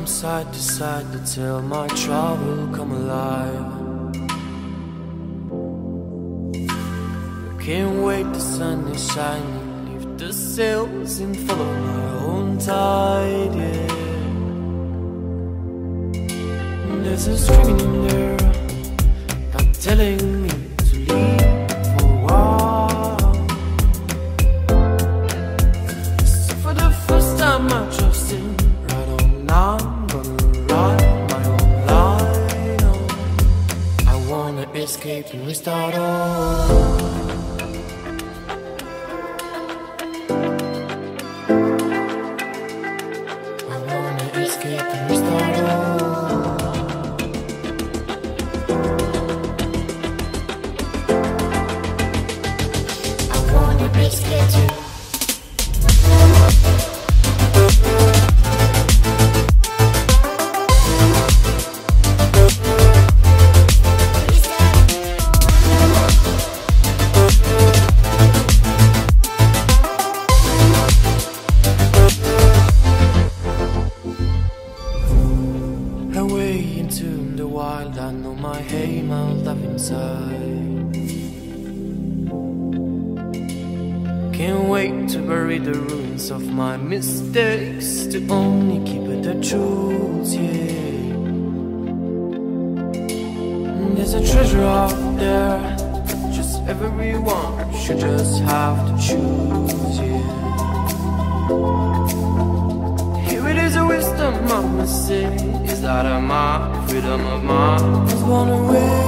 from side to side to tell my travel come alive. Can't wait, the sun is shining, leave the sails and follow my own tide, yeah. There's a screaming in there, not telling me to leave for a while. So for the first time I trust him, right on now I'm gonna ride my own line on. I wanna escape and restart all. Of my mistakes to only keep it the truth, yeah. There's a treasure out there, just everyone should just have to choose, yeah. Here it is, a wisdom I must say, is that of my freedom of mind was born away.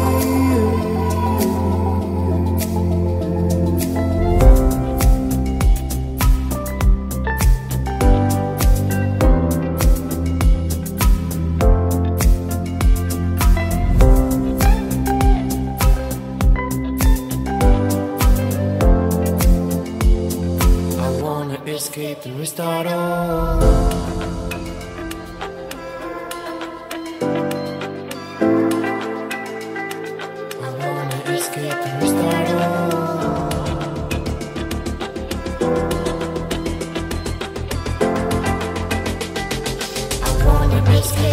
Escape and restart all. I wanna escape and restart all. I wanna escape.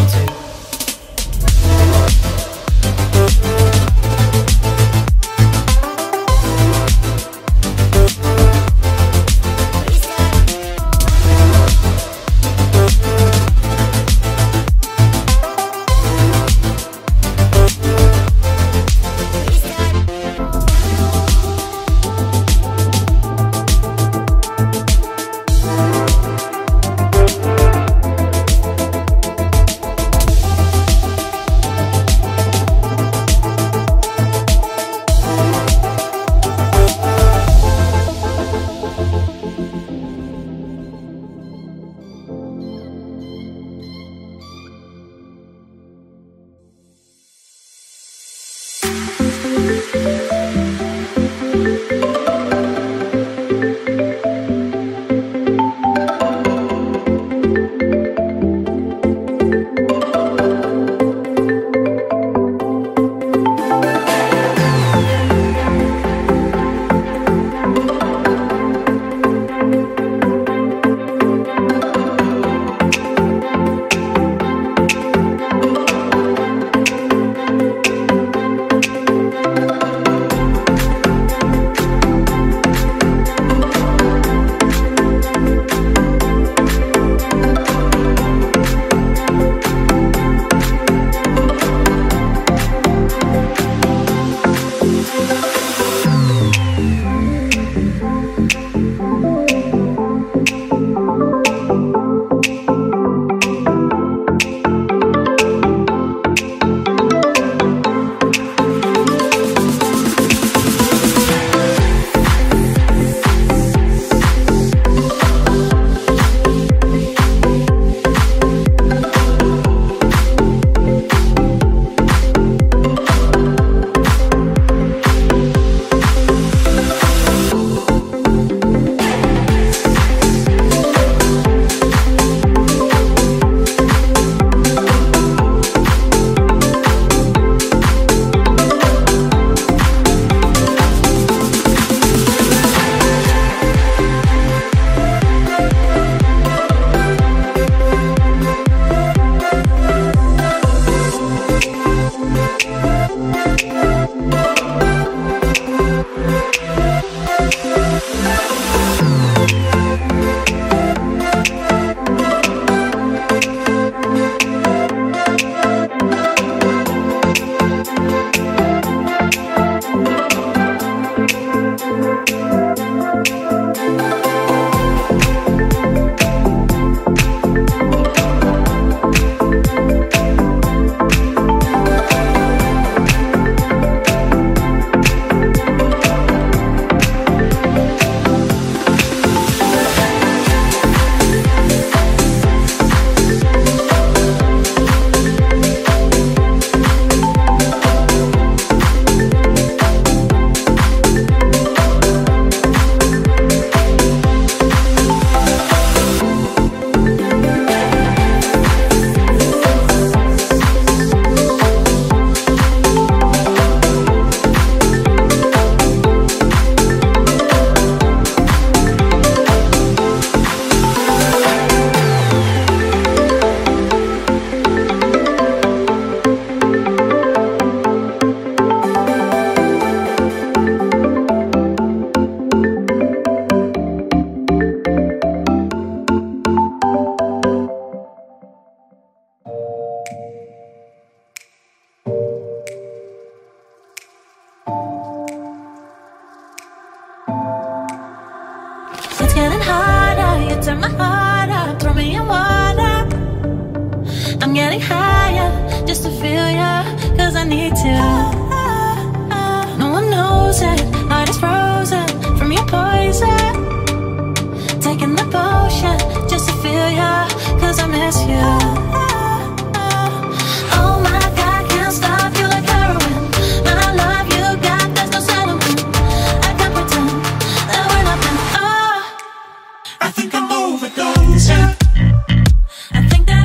I'm getting higher just to feel ya, cause I need to. No one knows it, heart is frozen from your poison. Taking the potion just to feel ya, cause I miss you. Oh my God, can't stop you like heroin. My love you got, there's no settlement. I can't pretend that we're nothing. Oh, I think I'm overdosing. I think that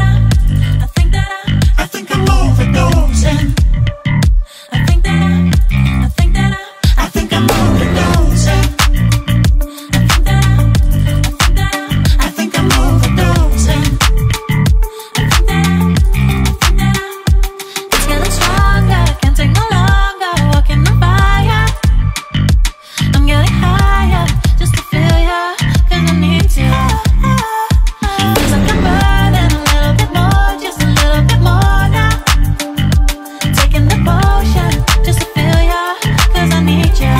I think I'm overdosing. I think that I think I'm overdosing. I think I'm overdosing. it's getting stronger, can't take no longer, walking on fire. I'm getting higher just to feel ya, cause I need to. Feels like I'm burning a little bit more, just a little bit more now. Taking the potion just to feel ya, cause I need ya.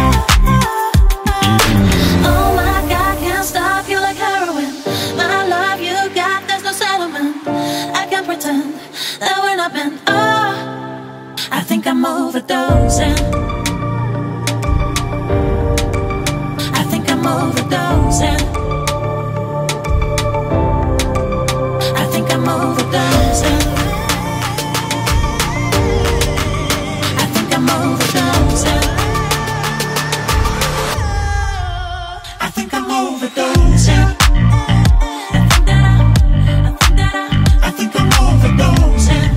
Oh my God, can't stop you like heroin. My love you got, there's no settlement. I can't pretend that we're not meant. Oh, I think I'm overdosing. I think I'm overdosing. I think I'm overdosing. I think I'm overdosing. I think I'm overdosing. I think I'm overdosing.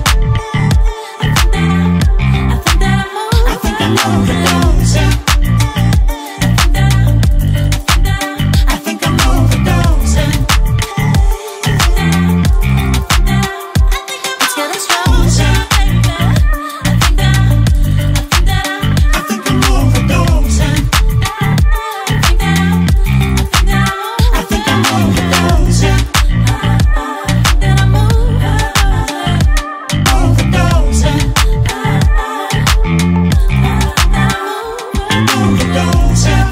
I think I'm overdosing. I think I'm overdosing. It's getting stronger. I think I'm overdosing. I think I'm overdosing. Overdosing. Overdosing.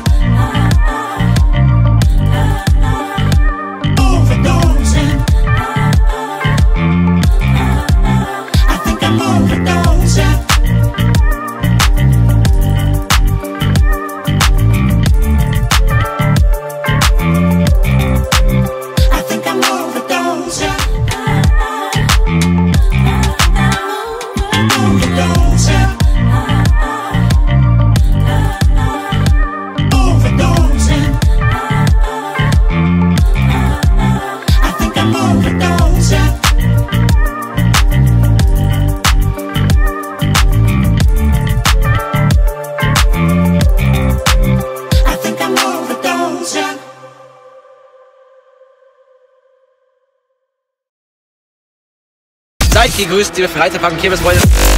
Overdosing. I think I'm overdosing. I think I'm overdosing. Overdosing. Overdosing. I think I'm overdosing. I think I'm overdosing. Seid gegrüßt, liebe Freitag, Kirmesfreunde.